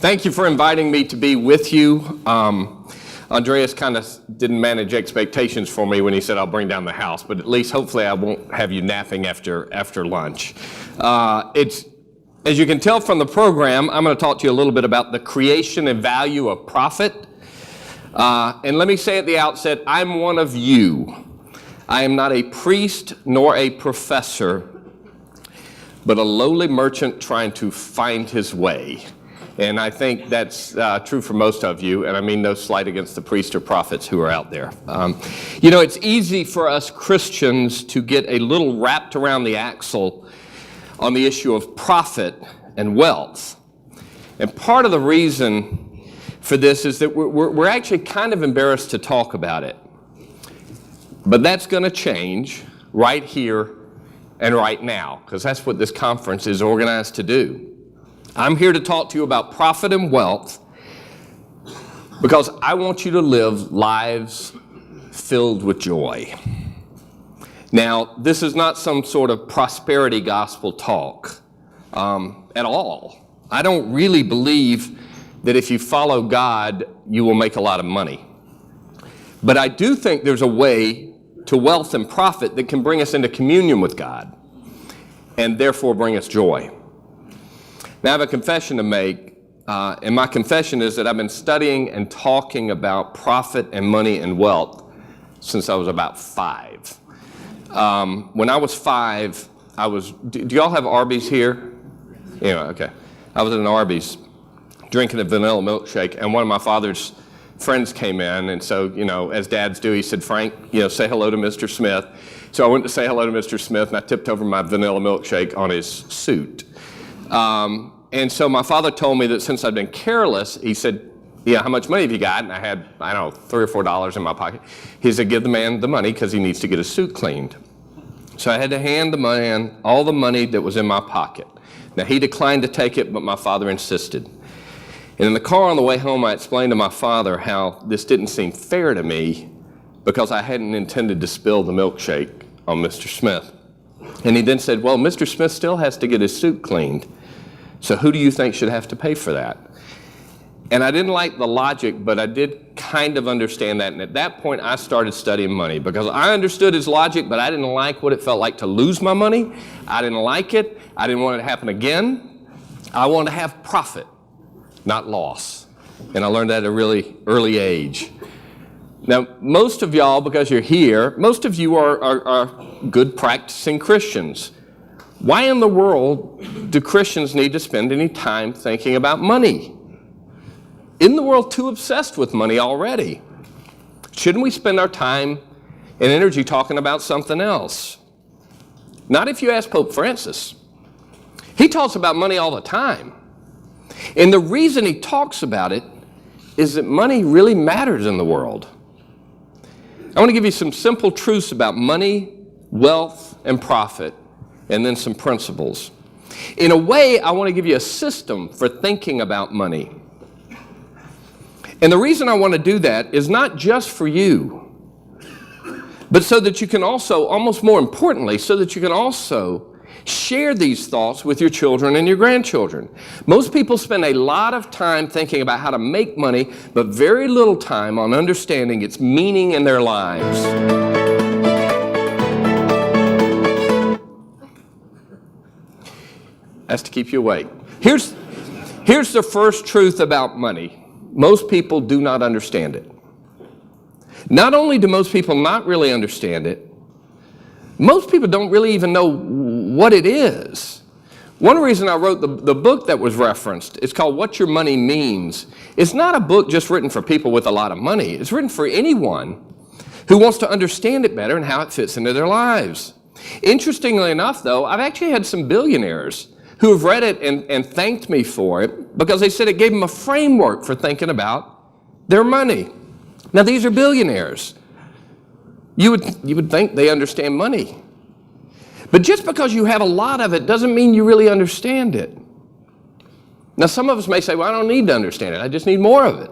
Thank you for inviting me to be with you. Andreas kind of didn't manage expectations for me when he said I'll bring down the house, but at least hopefully I won't have you napping after lunch. As you can tell from the program, I'm going to talk to you a little bit about the creation and value of profit. And let me say at the outset, I'm one of you. I am not a priest nor a professor, but a lowly merchant trying to find his way. And I think that's true for most of you, and I mean no slight against the priests or prophets who are out there. It's easy for us Christians to get a little wrapped around the axle on the issue of profit and wealth. And part of the reason for this is that we're actually kind of embarrassed to talk about it. But that's going to change right here and right now, because that's what this conference is organized to do. I'm here to talk to you about profit and wealth because I want you to live lives filled with joy. Now, this is not some sort of prosperity gospel talk at all. I don't really believe that if you follow God, you will make a lot of money. But I do think there's a way to wealth and profit that can bring us into communion with God and therefore bring us joy. Now, I have a confession to make, and my confession is that I've been studying and talking about profit and money and wealth since I was about 5. When I was 5, do y'all have Arby's here? Anyway, okay. I was at an Arby's drinking a vanilla milkshake, and one of my father's friends came in, and so, as dads do, he said, Frank, say hello to Mr. Smith. So I went to say hello to Mr. Smith, and I tipped over my vanilla milkshake on his suit. And so my father told me that since I'd been careless, he said, how much money have you got? And I had, $3 or $4 in my pocket. He said, give the man the money because he needs to get his suit cleaned. So I had to hand the man all the money that was in my pocket. Now, he declined to take it, but my father insisted. And in the car on the way home, I explained to my father how this didn't seem fair to me because I hadn't intended to spill the milkshake on Mr. Smith. And he then said, well, Mr. Smith still has to get his suit cleaned. So who do you think should have to pay for that? And I didn't like the logic, but I did kind of understand that. And at that point, I started studying money because I understood his logic, but I didn't like what it felt like to lose my money. I didn't like it. I didn't want it to happen again. I wanted to have profit, not loss. And I learned that at a really early age. Now, most of y'all, because you're here, most of you are good practicing Christians. Why in the world do Christians need to spend any time thinking about money? Isn't the world too obsessed with money already? Shouldn't we spend our time and energy talking about something else? Not if you ask Pope Francis. He talks about money all the time. And the reason he talks about it is that money really matters in the world. I want to give you some simple truths about money, wealth, and profit, and then some principles. In a way, I want to give you a system for thinking about money. And the reason I want to do that is not just for you, but so that you can also, almost more importantly, so that you can also share these thoughts with your children and your grandchildren. Most people spend a lot of time thinking about how to make money, but very little time on understanding its meaning in their lives. That's to keep you awake. Here's the first truth about money. Most people do not understand it. Not only do most people not really understand it, most people don't really even know what it is. One reason I wrote the book that was referenced, it's called What Your Money Means. It's not a book just written for people with a lot of money. It's written for anyone who wants to understand it better and how it fits into their lives. Interestingly enough, though, I've actually had some billionaires who have read it and thanked me for it because they said it gave them a framework for thinking about their money. Now, these are billionaires. You would think they understand money. But just because you have a lot of it doesn't mean you really understand it. Now, some of us may say, well, I don't need to understand it. I just need more of it.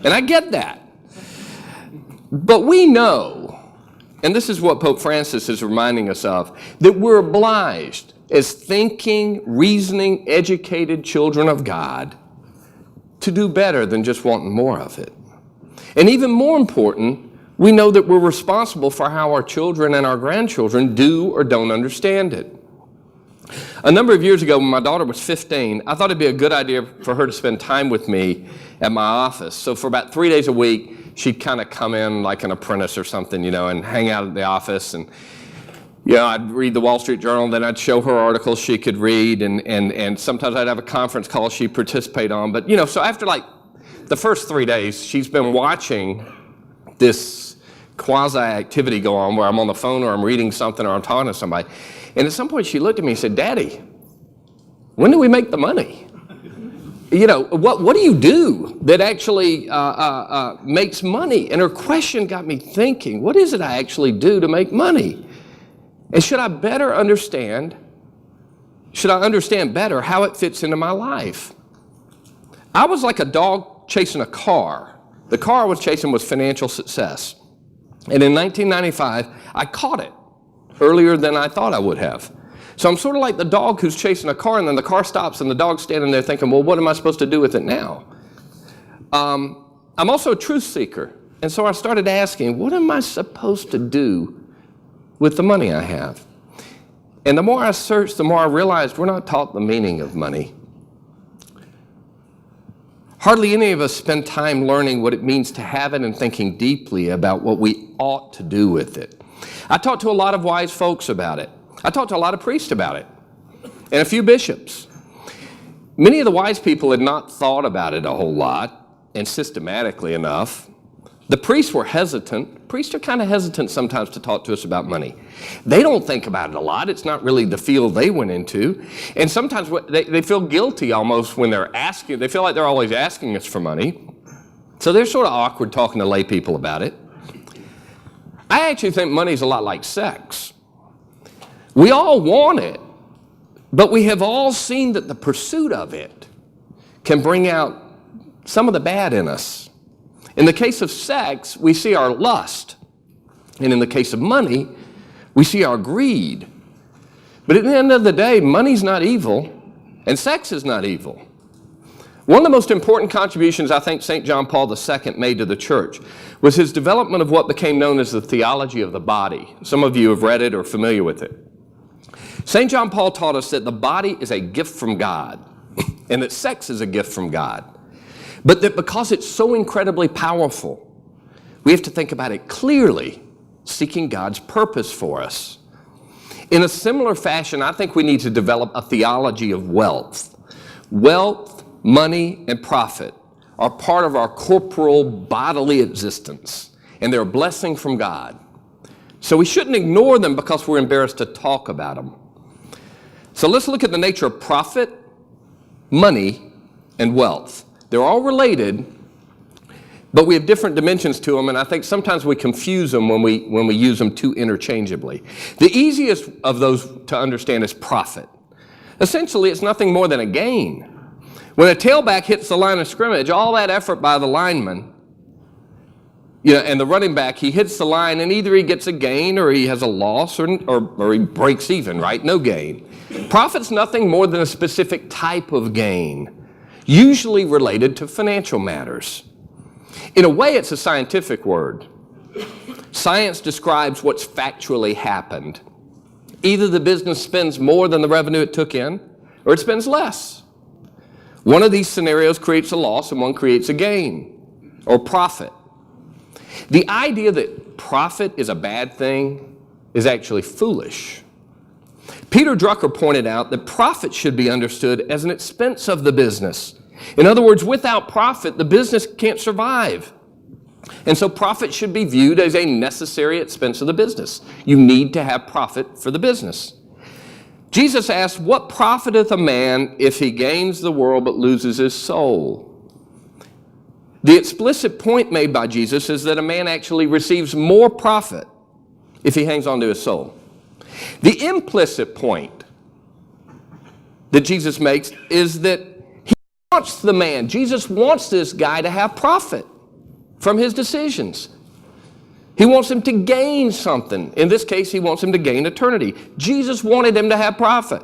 And I get that. But we know, and this is what Pope Francis is reminding us of, that we're obliged as thinking, reasoning, educated children of God to do better than just wanting more of it. And even more important, we know that we're responsible for how our children and our grandchildren do or don't understand it. A number of years ago, when my daughter was 15, I thought it'd be a good idea for her to spend time with me at my office. So for about 3 days a week, she'd kind of come in like an apprentice or something, and hang out at the office. And, I'd read the Wall Street Journal, then I'd show her articles she could read, and sometimes I'd have a conference call she'd participate on. But, so after like the first 3 days, she's been watching this quasi-activity go on where I'm on the phone or I'm reading something or I'm talking to somebody. And at some point she looked at me and said, "Daddy, when do we make the money? What do you do that actually makes money?" And her question got me thinking, what is it I actually do to make money? And should I understand better how it fits into my life? I was like a dog chasing a car. The car I was chasing was financial success. And in 1995, I caught it earlier than I thought I would have. So I'm sort of like the dog who's chasing a car, and then the car stops and the dog's standing there thinking, well, what am I supposed to do with it now? I'm also a truth seeker. And so I started asking, what am I supposed to do with the money I have? And the more I searched, the more I realized we're not taught the meaning of money. Hardly any of us spend time learning what it means to have it and thinking deeply about what we ought to do with it. I talked to a lot of wise folks about it. I talked to a lot of priests about it, and a few bishops. Many of the wise people had not thought about it a whole lot and systematically enough. The priests were hesitant. Priests are kind of hesitant sometimes to talk to us about money. They don't think about it a lot. It's not really the field they went into. And sometimes they feel guilty almost when they're asking. They feel like they're always asking us for money. So they're sort of awkward talking to lay people about it. I actually think money's a lot like sex. We all want it, but we have all seen that the pursuit of it can bring out some of the bad in us. In the case of sex, we see our lust. And in the case of money, we see our greed. But at the end of the day, money's not evil, and sex is not evil. One of the most important contributions I think St. John Paul II made to the church was his development of what became known as the theology of the body. Some of you have read it or are familiar with it. St. John Paul taught us that the body is a gift from God, and that sex is a gift from God. But that because it's so incredibly powerful, we have to think about it clearly, seeking God's purpose for us. In a similar fashion, I think we need to develop a theology of wealth. Wealth, money, and profit are part of our corporal bodily existence, and they're a blessing from God. So we shouldn't ignore them because we're embarrassed to talk about them. So let's look at the nature of profit, money, and wealth. They're all related, but we have different dimensions to them, and I think sometimes we confuse them when we use them too interchangeably. The easiest of those to understand is profit. Essentially, it's nothing more than a gain. When a tailback hits the line of scrimmage, all that effort by the lineman, and the running back, he hits the line, and either he gets a gain or he has a loss or he breaks even, right? No gain. Profit's nothing more than a specific type of gain, usually related to financial matters. In a way, it's a scientific word. Science describes what's factually happened. Either the business spends more than the revenue it took in, or it spends less. One of these scenarios creates a loss and one creates a gain, or profit. The idea that profit is a bad thing is actually foolish. Peter Drucker pointed out that profit should be understood as an expense of the business. In other words, without profit, the business can't survive. And so profit should be viewed as a necessary expense of the business. You need to have profit for the business. Jesus asked, "What profiteth a man if he gains the world but loses his soul?" The explicit point made by Jesus is that a man actually receives more profit if he hangs on to his soul. The implicit point that Jesus makes is that he wants the man, Jesus wants this guy to have profit from his decisions. He wants him to gain something. In this case, he wants him to gain eternity. Jesus wanted him to have profit.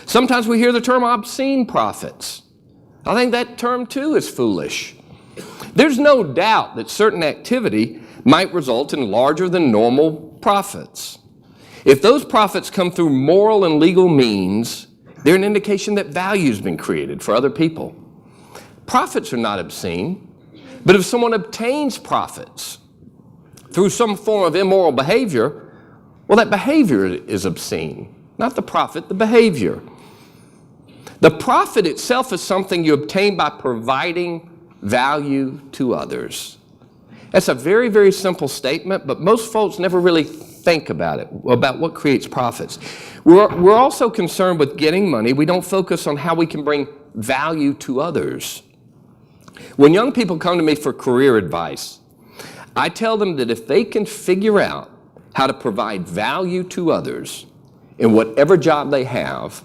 Sometimes we hear the term obscene profits. I think that term too is foolish. There's no doubt that certain activity might result in larger than normal profits. If those profits come through moral and legal means, they're an indication that value's been created for other people. Profits are not obscene, but if someone obtains profits through some form of immoral behavior, well, that behavior is obscene. Not the profit, the behavior. The profit itself is something you obtain by providing value to others. That's a very, very simple statement, but most folks never really think about it, about what creates profits. We're also concerned with getting money. We don't focus on how we can bring value to others. When young people come to me for career advice, I tell them that if they can figure out how to provide value to others in whatever job they have,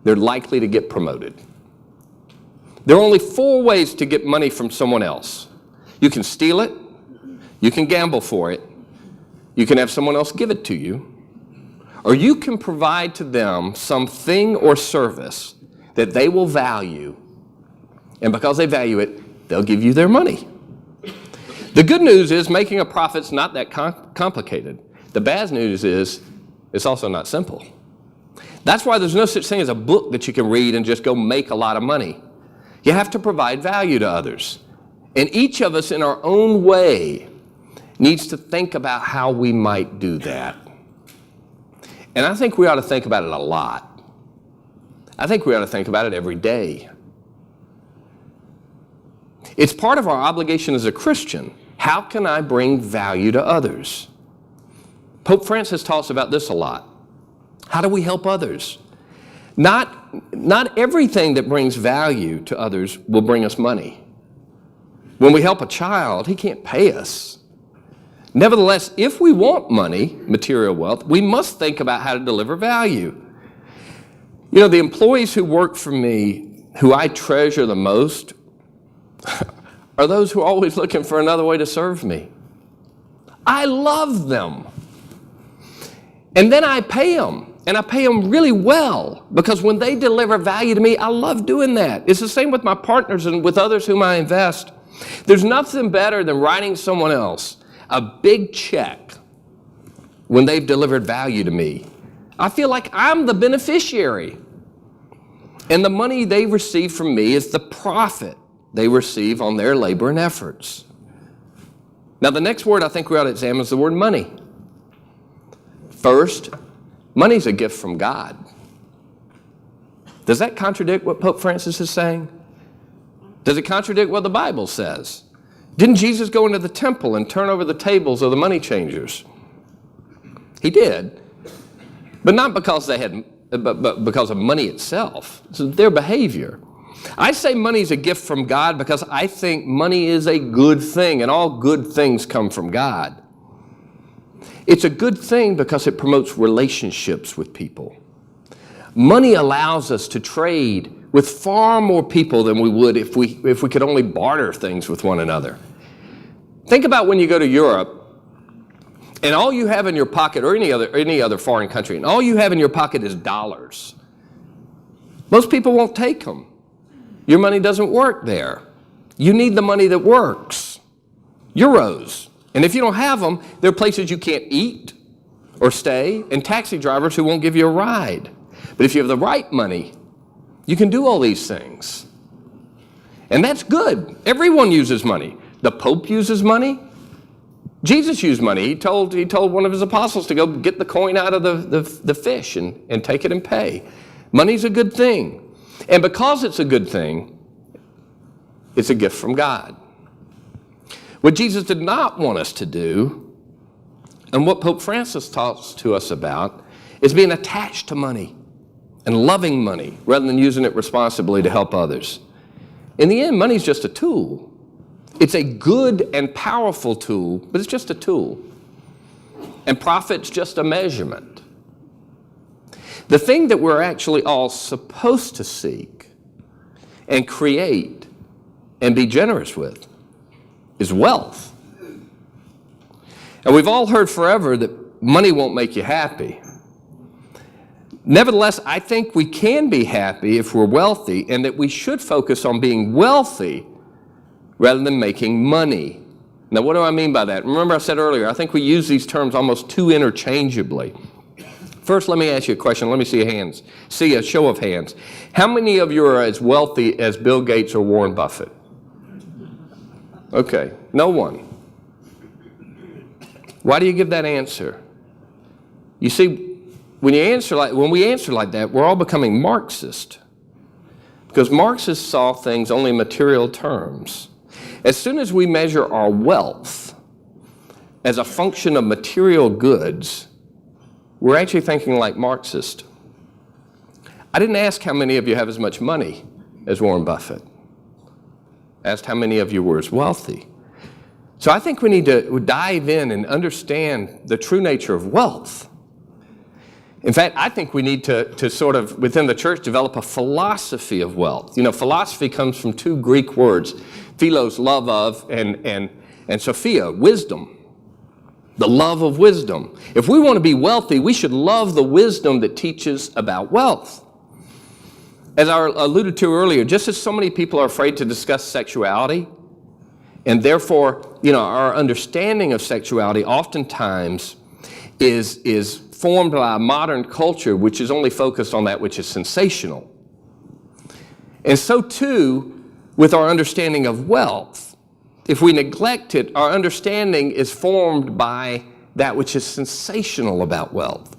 they're likely to get promoted. There are only 4 ways to get money from someone else. You can steal it, you can gamble for it, you can have someone else give it to you, or you can provide to them something or service that they will value, and because they value it, they'll give you their money. The good news is making a profit's not that complicated. The bad news is it's also not simple. That's why there's no such thing as a book that you can read and just go make a lot of money. You have to provide value to others. And each of us in our own way needs to think about how we might do that. And I think we ought to think about it a lot. I think we ought to think about it every day. It's part of our obligation as a Christian. How can I bring value to others? Pope Francis talks about this a lot. How do we help others? Not everything that brings value to others will bring us money. When we help a child, he can't pay us. Nevertheless, if we want money, material wealth, we must think about how to deliver value. You know, the employees who work for me, who I treasure the most, are those who are always looking for another way to serve me. I love them. And then I pay them, and I pay them really well, because when they deliver value to me, I love doing that. It's the same with my partners and with others whom I invest. There's nothing better than writing someone else a big check when they've delivered value to me. I feel like I'm the beneficiary. And the money they receive from me is the profit they receive on their labor and efforts. Now, the next word I think we ought to examine is the word money. First, money's a gift from God. Does that contradict what Pope Francis is saying? Does it contradict what the Bible says? Didn't Jesus go into the temple and turn over the tables of the money changers? He did, but not because they had, but because of money itself. It's their behavior. I say money is a gift from God because I think money is a good thing, and all good things come from God. It's a good thing because it promotes relationships with people. Money allows us to trade with far more people than we would if we could only barter things with one another. Think about when you go to Europe and all you have in your pocket, or any other foreign country, and all you have in your pocket is dollars. Most people won't take them. Your money doesn't work there. You need the money that works. Euros. And if you don't have them, there are places you can't eat or stay, and taxi drivers who won't give you a ride. But if you have the right money, you can do all these things. And that's good. Everyone uses money. The Pope uses money. Jesus used money. He told one of his apostles to go get the coin out of the fish and take it and pay. Money's a good thing. And because it's a good thing, it's a gift from God. What Jesus did not want us to do, and what Pope Francis talks to us about, is being attached to money and loving money rather than using it responsibly to help others. In the end, money's just a tool. It's a good and powerful tool, but it's just a tool. And profit's just a measurement. The thing that we're actually all supposed to seek and create and be generous with is wealth. And we've all heard forever that money won't make you happy. Nevertheless, I think we can be happy if we're wealthy, and that we should focus on being wealthy rather than making money. Now, what do I mean by that? Remember I said earlier, I think we use these terms almost too interchangeably. First, let me ask you a question. Let me see hands. See a show of hands. How many of you are as wealthy as Bill Gates or Warren Buffett? Okay, no one. Why do you give that answer? You see, when we answer like that, we're all becoming Marxist. Because Marxists saw things only in material terms. As soon as we measure our wealth as a function of material goods, we're actually thinking like Marxists. I didn't ask how many of you have as much money as Warren Buffett. I asked how many of you were as wealthy. So I think we need to dive in and understand the true nature of wealth. In fact, I think we need to sort of, within the church, develop a philosophy of wealth. You know, philosophy comes from two Greek words, philos, love of, and sophia, wisdom. The love of wisdom. If we want to be wealthy, we should love the wisdom that teaches about wealth. As I alluded to earlier, just as so many people are afraid to discuss sexuality, and therefore, you know, our understanding of sexuality oftentimes is formed by a modern culture which is only focused on that which is sensational. And so too with our understanding of wealth. If we neglect it, our understanding is formed by that which is sensational about wealth.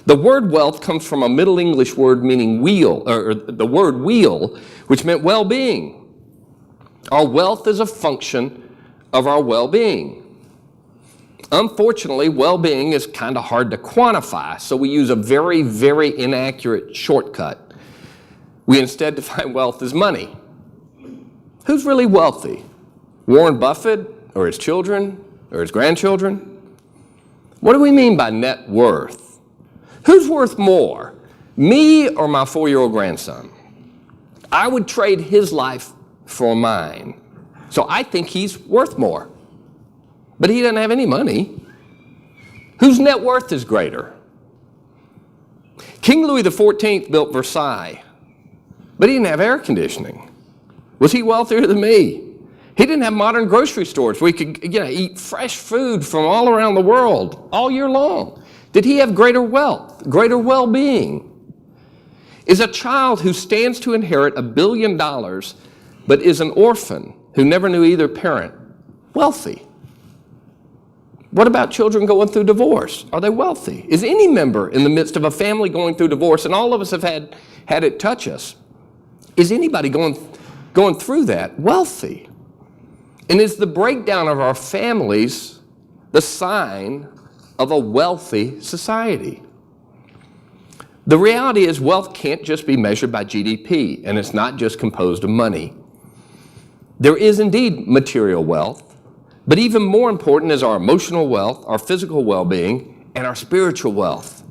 The word wealth comes from a Middle English word meaning wheel, or the word wheel, which meant well-being. Our wealth is a function of our well-being. Unfortunately, well-being is kind of hard to quantify, so we use a very, very inaccurate shortcut. We instead define wealth as money. Who's really wealthy? Warren Buffett, or his children, or his grandchildren? What do we mean by net worth? Who's worth more, me or my 4-year-old grandson? I would trade his life for mine. So I think he's worth more. But he doesn't have any money. Whose net worth is greater? King Louis XIV built Versailles, but he didn't have air conditioning. Was he wealthier than me? He didn't have modern grocery stores where he could, eat fresh food from all around the world all year long. Did he have greater wealth, greater well-being? Is a child who stands to inherit $1 billion but is an orphan who never knew either parent wealthy? What about children going through divorce? Are they wealthy? Is any member in the midst of a family going through divorce, and all of us have had it touch us, is anybody going through that wealthy? And is the breakdown of our families the sign of a wealthy society? The reality is wealth can't just be measured by GDP, and it's not just composed of money. There is indeed material wealth, but even more important is our emotional wealth, our physical well-being, and our spiritual wealth.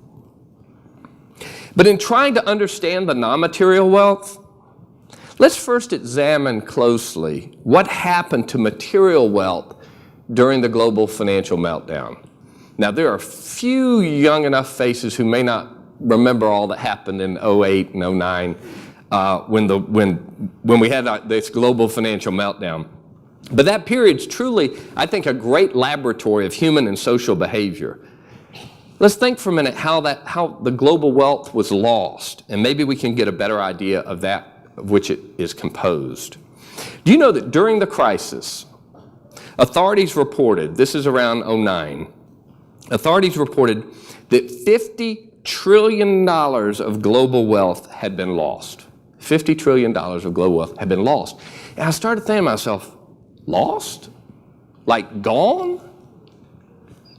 But in trying to understand the non-material wealth, let's first examine closely what happened to material wealth during the global financial meltdown. Now, there are few young enough faces who may not remember all that happened in 08 and 09 when we had this global financial meltdown. But that period's truly, I think, a great laboratory of human and social behavior. Let's think for a minute how the global wealth was lost, and maybe we can get a better idea of that of which it is composed. Do you know that during the crisis, authorities reported, this is around 09, authorities reported that $50 trillion of global wealth had been lost. $50 trillion of global wealth had been lost. And I started thinking to myself, lost? Like gone?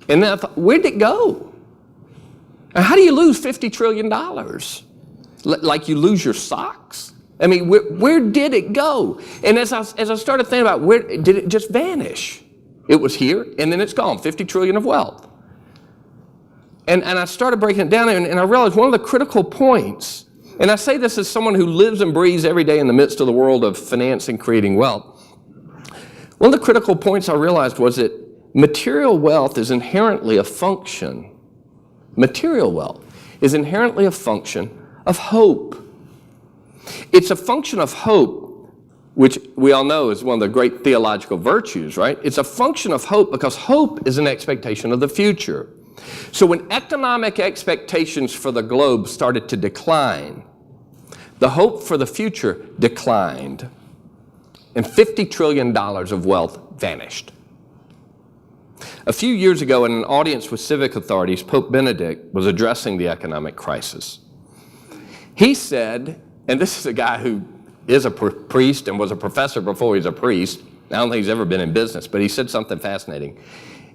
And then I thought, where'd it go? And how do you lose $50 trillion? Like you lose your socks? I mean, where did it go? And as I started thinking about where did it just vanish? It was here, and then it's gone, 50 trillion of wealth. And I started breaking it down, and I realized one of the critical points, and I say this as someone who lives and breathes every day in the midst of the world of finance and creating wealth. One of the critical points I realized was that material wealth is inherently a function. Material wealth is inherently a function of hope. It's a function of hope, which we all know is one of the great theological virtues, right? It's a function of hope because hope is an expectation of the future. So when economic expectations for the globe started to decline, the hope for the future declined, and $50 trillion of wealth vanished. A few years ago, in an audience with civic authorities, Pope Benedict was addressing the economic crisis. He said, and this is a guy who is a priest and was a professor before he was a priest. I don't think he's ever been in business, but he said something fascinating.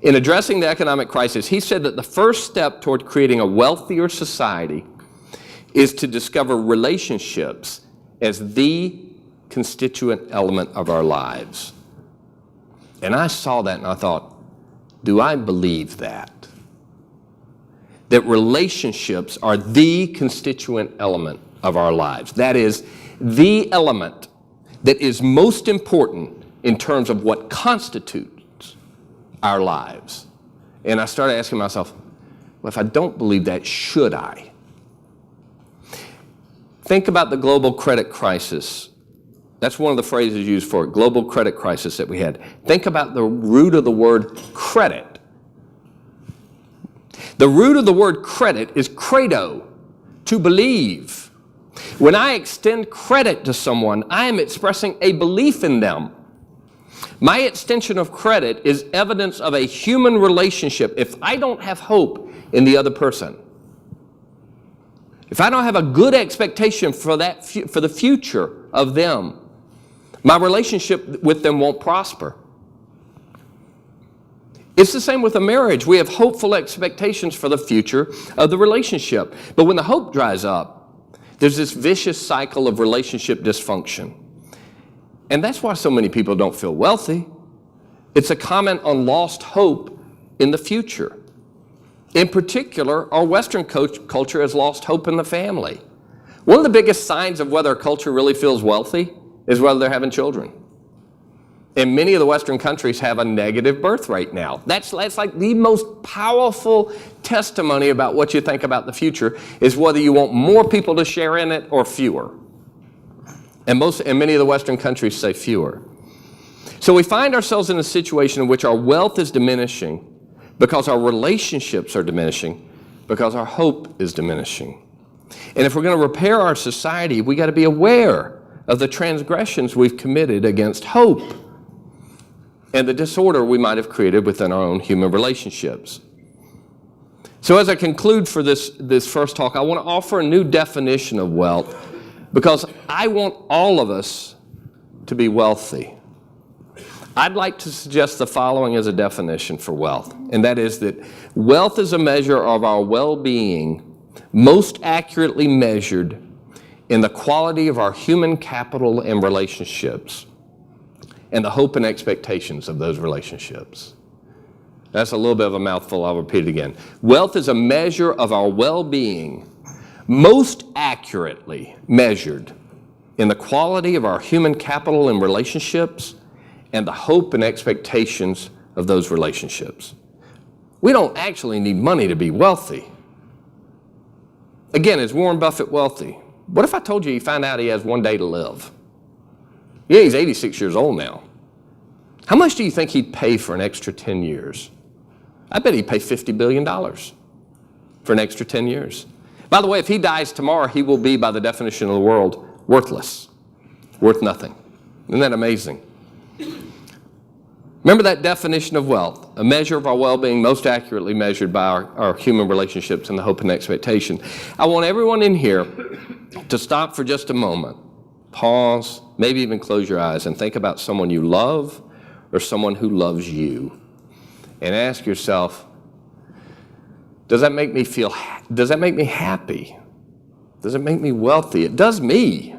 In addressing the economic crisis, he said that the first step toward creating a wealthier society is to discover relationships as the constituent element of our lives. And I saw that and I thought, do I believe that? That relationships are the constituent element of our lives. That is the element that is most important in terms of what constitutes our lives. And I started asking myself, well, if I don't believe that, should I? Think about the global credit crisis. That's one of the phrases used for it, global credit crisis that we had. Think about the root of the word credit. The root of the word credit is credo, to believe. When I extend credit to someone, I am expressing a belief in them. My extension of credit is evidence of a human relationship. If I don't have hope in the other person, if I don't have a good expectation for the future of them, my relationship with them won't prosper. It's the same with a marriage. We have hopeful expectations for the future of the relationship. But when the hope dries up, there's this vicious cycle of relationship dysfunction. And that's why so many people don't feel wealthy. It's a comment on lost hope in the future. In particular, our Western culture has lost hope in the family. One of the biggest signs of whether a culture really feels wealthy is whether they're having children. And many of the Western countries have a negative birth rate now. That's like the most powerful testimony about what you think about the future is whether you want more people to share in it or fewer. And many of the Western countries say fewer. So we find ourselves in a situation in which our wealth is diminishing because our relationships are diminishing, because our hope is diminishing. And if we're going to repair our society, we got to be aware of the transgressions we've committed against hope and the disorder we might have created within our own human relationships. So as I conclude for this first talk, I want to offer a new definition of wealth because I want all of us to be wealthy. I'd like to suggest the following as a definition for wealth, and that is that wealth is a measure of our well-being most accurately measured in the quality of our human capital and relationships and the hope and expectations of those relationships. That's a little bit of a mouthful. I'll repeat it again. Wealth is a measure of our well-being most accurately measured in the quality of our human capital and relationships and the hope and expectations of those relationships. We don't actually need money to be wealthy. Again, is Warren Buffett wealthy? What if I told you he found out he has one day to live? Yeah, he's 86 years old now. How much do you think he'd pay for an extra 10 years? I bet he'd pay $50 billion for an extra 10 years. By the way, if he dies tomorrow, he will be, by the definition of the world, worthless, worth nothing. Isn't that amazing? Remember that definition of wealth, a measure of our well-being most accurately measured by our human relationships and the hope and expectation. I want everyone in here to stop for just a moment, pause, maybe even close your eyes and think about someone you love or someone who loves you. And ask yourself, does that make me happy? Does it make me wealthy? It does me.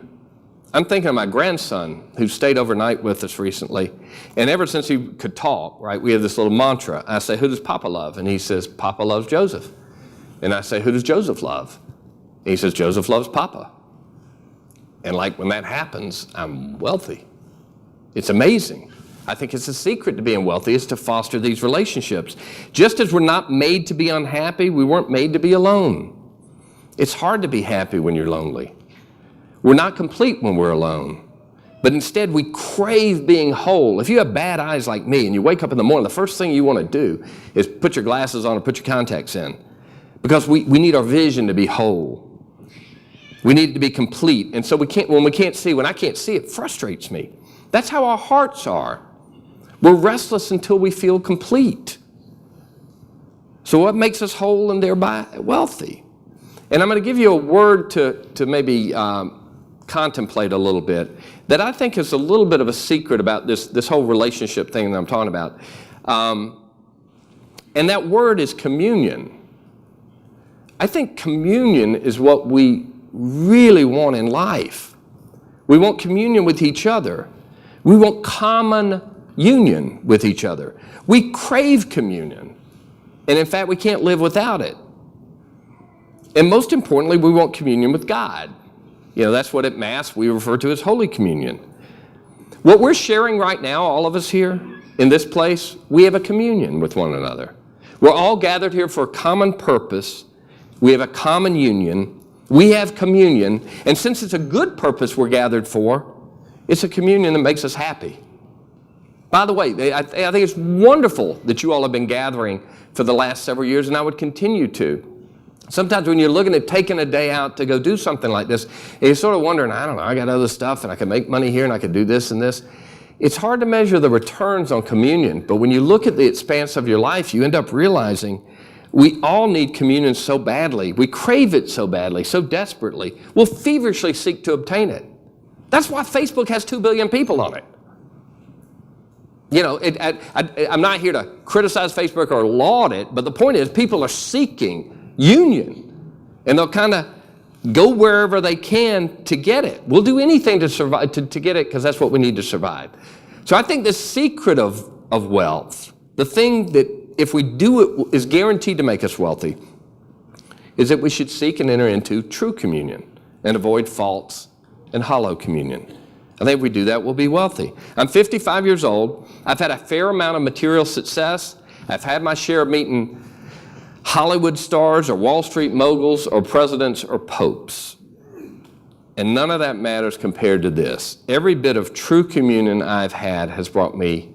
I'm thinking of my grandson who stayed overnight with us recently. And ever since he could talk, right, we have this little mantra. I say, who does Papa love? And he says, Papa loves Joseph. And I say, who does Joseph love? And he says, Joseph loves Papa. And like when that happens, I'm wealthy. It's amazing. I think it's a secret to being wealthy is to foster these relationships. Just as we're not made to be unhappy, we weren't made to be alone. It's hard to be happy when you're lonely. We're not complete when we're alone. But instead, we crave being whole. If you have bad eyes like me and you wake up in the morning, the first thing you want to do is put your glasses on and put your contacts in. Because we need our vision to be whole. We need it to be complete. And so when I can't see, it frustrates me. That's how our hearts are. We're restless until we feel complete. So what makes us whole and thereby wealthy? And I'm going to give you a word to maybe contemplate a little bit that I think is a little bit of a secret about this whole relationship thing that I'm talking about. And that word is communion. I think communion is what we really want in life. We want communion with each other. We want common union with each other. We crave communion. And in fact, we can't live without it. And most importantly, we want communion with God. You know, that's what at Mass we refer to as Holy Communion. What we're sharing right now, all of us here in this place, we have a communion with one another. We're all gathered here for a common purpose. We have a common union. We have communion. And since it's a good purpose we're gathered for, it's a communion that makes us happy. By the way, I think it's wonderful that you all have been gathering for the last several years, and I would continue to. Sometimes when you're looking at taking a day out to go do something like this, and you're sort of wondering, I don't know, I got other stuff, and I can make money here, and I can do this and this. It's hard to measure the returns on communion, but when you look at the expanse of your life, you end up realizing we all need communion so badly. We crave it so badly, so desperately. We'll feverishly seek to obtain it. That's why Facebook has 2 billion people on it. You know, I'm not here to criticize Facebook or laud it, but the point is people are seeking union, and they'll kind of go wherever they can to get it. We'll do anything to survive, to get it, because that's what we need to survive. So I think the secret of wealth, the thing that if we do it is guaranteed to make us wealthy, is that we should seek and enter into true communion and avoid false and hollow communion. I think if we do that, we'll be wealthy. I'm 55 years old. I've had a fair amount of material success. I've had my share of meeting Hollywood stars or Wall Street moguls or presidents or popes. And none of that matters compared to this. Every bit of true communion I've had has brought me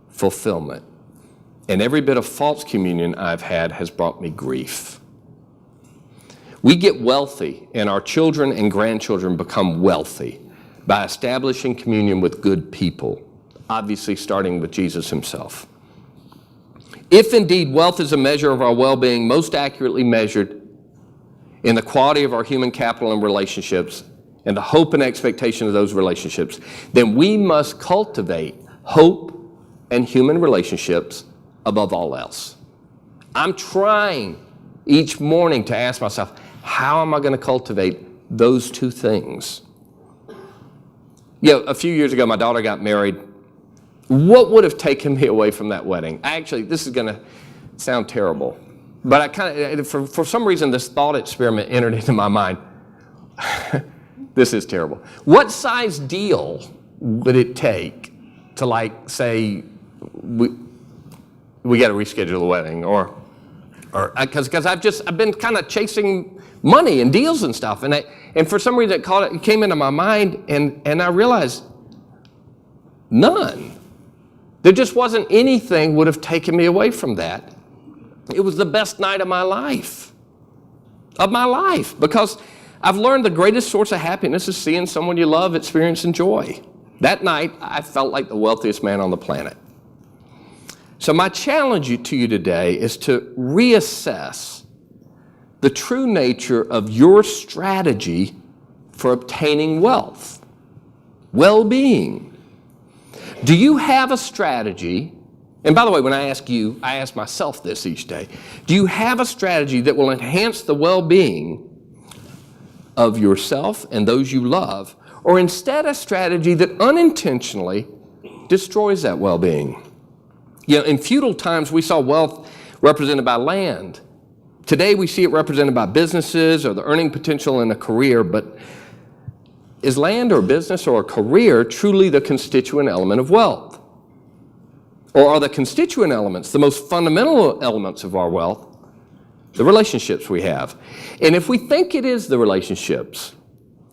fulfillment. And every bit of false communion I've had has brought me grief. We get wealthy, and our children and grandchildren become wealthy by establishing communion with good people, obviously starting with Jesus himself. If indeed wealth is a measure of our well-being most accurately measured in the quality of our human capital and relationships and the hope and expectation of those relationships, then we must cultivate hope and human relationships above all else. I'm trying each morning to ask myself, how am I going to cultivate those two things? You know, a few years ago, my daughter got married. What would have taken me away from that wedding? Actually, this is going to sound terrible, but I kind of, for some reason, this thought experiment entered into my mind. This is terrible. What size deal would it take to, like, say, we got to reschedule the wedding, or because I've been kind of chasing money and deals and stuff, and for some reason it came into my mind, and I realized none. There just wasn't anything would have taken me away from that. It was the best night of my life, because I've learned the greatest source of happiness is seeing someone you love experiencing joy. That night, I felt like the wealthiest man on the planet. So my challenge to you today is to reassess the true nature of your strategy for obtaining wealth, well-being. Do you have a strategy? And by the way, when I ask you, I ask myself this each day. Do you have a strategy that will enhance the well-being of yourself and those you love, or instead a strategy that unintentionally destroys that well-being? You know, in feudal times, we saw wealth represented by land. Today, we see it represented by businesses or the earning potential in a career, but is land or business or a career truly the constituent element of wealth? Or are the constituent elements, the most fundamental elements of our wealth, the relationships we have. And if we think it is the relationships,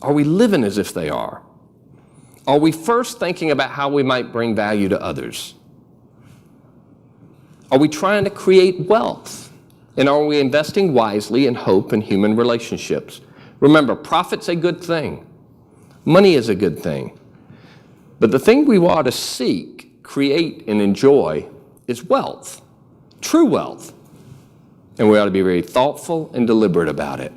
are we living as if they are? Are we first thinking about how we might bring value to others? Are we trying to create wealth? And are we investing wisely in hope and human relationships? Remember, profit's a good thing. Money is a good thing. But the thing we ought to seek, create, and enjoy is wealth, true wealth. And we ought to be very thoughtful and deliberate about it.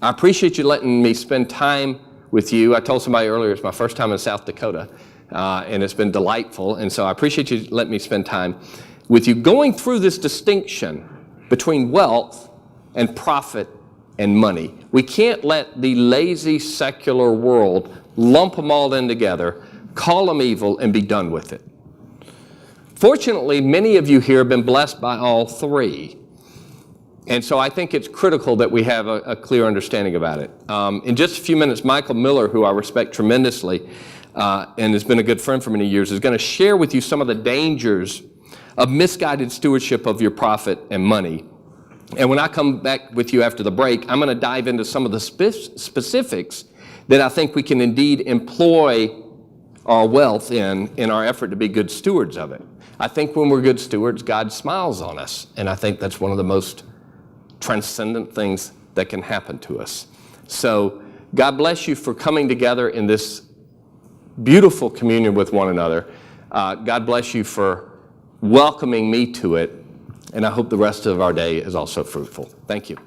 I appreciate you letting me spend time with you. I told somebody earlier it's my first time in South Dakota, and it's been delightful. And so I appreciate you letting me spend time with you going through this distinction between wealth and profit and money. We can't let the lazy secular world lump them all in together, call them evil, and be done with it. Fortunately, many of you here have been blessed by all three. And so I think it's critical that we have a clear understanding about it. In just a few minutes, Michael Miller, who I respect tremendously and has been a good friend for many years, is going to share with you some of the dangers of misguided stewardship of your profit and money. And when I come back with you after the break, I'm going to dive into some of the specifics that I think we can indeed employ our wealth in our effort to be good stewards of it. I think when we're good stewards, God smiles on us. And I think that's one of the most transcendent things that can happen to us. So God bless you for coming together in this beautiful communion with one another. God bless you for welcoming me to it. And I hope the rest of our day is also fruitful. Thank you.